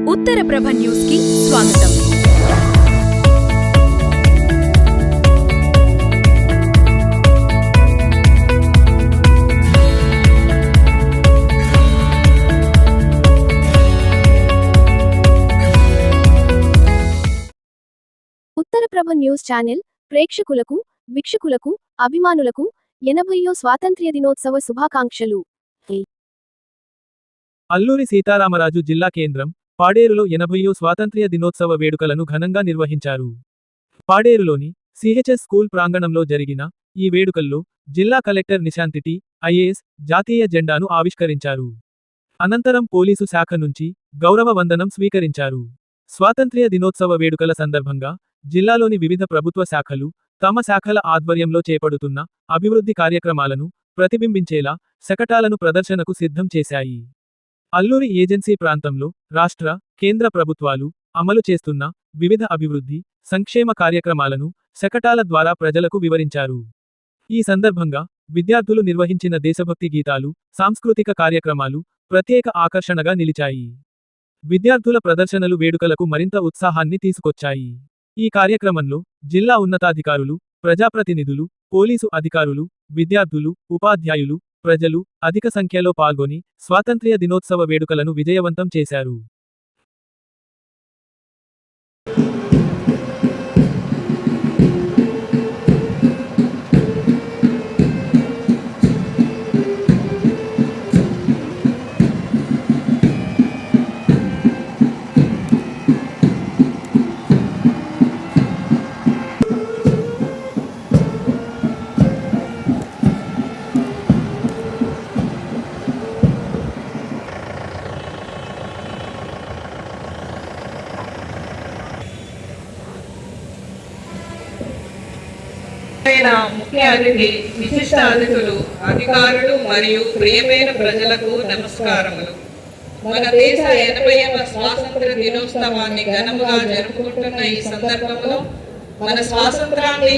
ఉత్తర ప్రభ news కి స్వాగతం. ఉత్తర ప్రభ news channel ప్రేక్షకులకు, వీక్షకులకు, అభిమానులకు 80వ స్వాతంత్ర్య దినోత్సవ శుభాకాంక్షలు. అల్లూరి సీతారామరాజు జిల్లా కేంద్రం పాడేరులో 80వ స్వాతంత్ర్య దినోత్సవ వేడుకలను ఘనంగా నిర్వహించారు. పాడేరులోని సిహెచ్ఎస్ స్కూల్ ప్రాంగణంలో జరిగిన ఈ వేడుకల్లో జిల్లా కలెక్టర్ నిశాంతి టి. ఐఏఎస్ జాతీయ జెండాను ఆవిష్కరించారు. అనంతరం పోలీసు శాఖ నుంచి గౌరవ వందనం స్వీకరించారు. స్వాతంత్ర్య దినోత్సవ వేడుకల సందర్భంగా జిల్లాలోని వివిధ ప్రభుత్వ శాఖలు తమ శాఖల ఆధ్వర్యంలో చేపడుతున్న అభివృద్ధి కార్యక్రమాలను ప్రతిబింబించేలా శకటాలను ప్రదర్శనకు సిద్ధం చేశాయి. అల్లూరి ఏజెన్సీ ప్రాంతంలో రాష్ట్ర, కేంద్ర ప్రభుత్వాలు అమలు చేస్తున్న వివిధ అభివృద్ధి, సంక్షేమ కార్యక్రమాలను శకటాల ద్వారా ప్రజలకు వివరించారు. ఈ సందర్భంగా విద్యార్థులు నిర్వహించిన దేశభక్తి గీతాలు, సాంస్కృతిక కార్యక్రమాలు ప్రత్యేక ఆకర్షణగా నిలిచాయి. విద్యార్థుల ప్రదర్శనలు వేడుకలకు మరింత ఉత్సాహాన్ని తీసుకొచ్చాయి. ఈ కార్యక్రమంలో జిల్లా ఉన్నతాధికారులు, ప్రజాప్రతినిధులు, పోలీసు అధికారులు, విద్యార్థులు, ఉపాధ్యాయులు, ప్రజలు అధిక సంఖ్యలో పాల్గొని స్వాతంత్ర్య దినోత్సవ వేడుకలను విజయవంతం చేశారు. ముఖ్య అతిథి, విశిష్ట అతిథులు, అధికారులు మరియు ప్రియమైన ప్రజలకు నమస్కారములు. మన దేశ 80వ స్వాతంత్ర దినోత్సవాన్ని ఘనముగా జరుపుకుంటున్న ఈ సందర్భంలో మన స్వాతంత్రాన్ని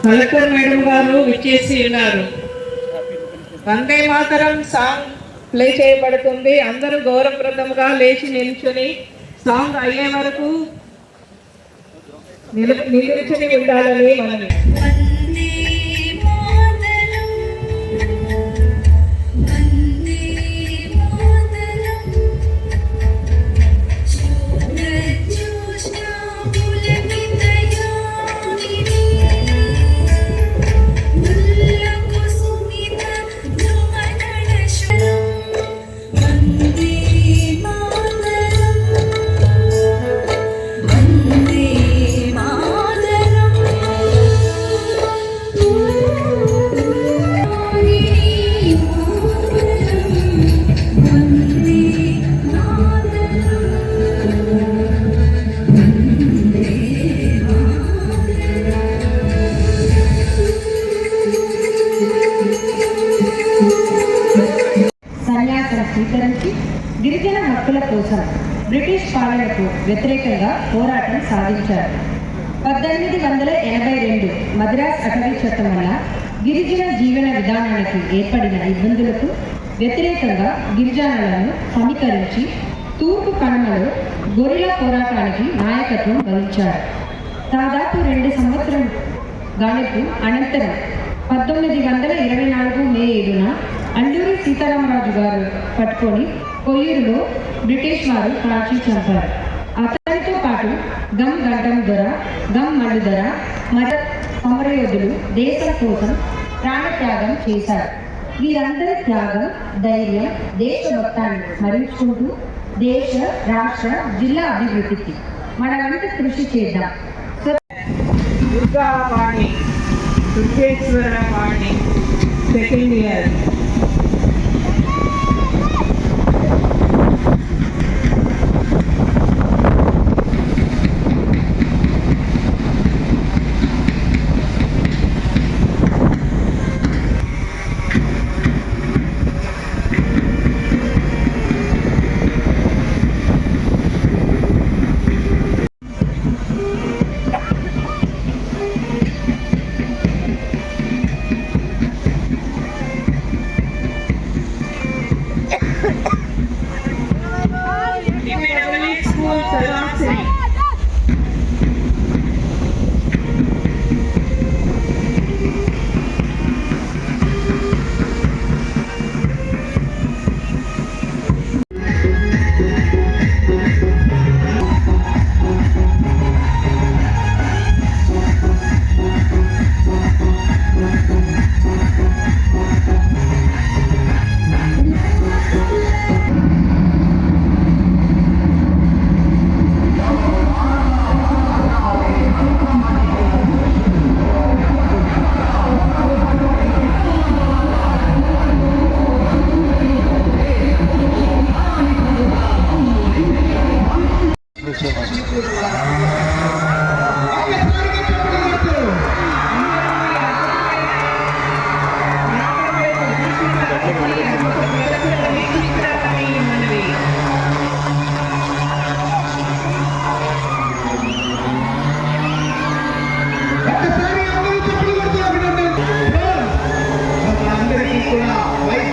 కలెక్టర్ మేడం గారు విచ్చేసి ఉన్నారు. వందే మాతరం సాంగ్ ప్లే చేయబడుతుంది. అందరూ గౌరవప్రదంగా లేచి నిల్చుని సాంగ్ అయ్యే వరకు నిలుచుని ఉండాలని మనవి. స్వీకరించి గిరిజన హక్కుల కోసం బ్రిటిష్ పాలనకు వ్యతిరేకంగా పోరాటం సాగించారు. 1882 మద్రాస్ అటవీ చట్టం వల్ల గిరిజన జీవన విధానానికి ఏర్పడిన ఇబ్బందులకు వ్యతిరేకంగా గిరిజనులను సమీకరించి తూర్పు కనుమలో గొరిల్లా పోరాటానికి నాయకత్వం వహించారు. దాదాపు 2 సంవత్సరం గాలిపు అనంతరం 1924 మే 7న అల్లూరి సీతారామరాజు గారు పట్టుకొని కొయ్యూరులో బ్రిటిష్ వారు కాల్చి చంపారు. అతనితో పాటు గమ్ గంటం దొర, గమ్ మల్లు దొర మరియు సమరయోధులు దేశం కోసం ప్రాణత్యాగం చేశారు. వీరందరి త్యాగం, ధైర్యం, దేశభక్తాన్ని స్మరించుకుంటూ దేశ, రాష్ట్ర, జిల్లా అభివృద్ధికి మనమంతా కృషి చేద్దాం. Durgavani, దుర్గేశ్వరవాణి second year. కూడా వైద్య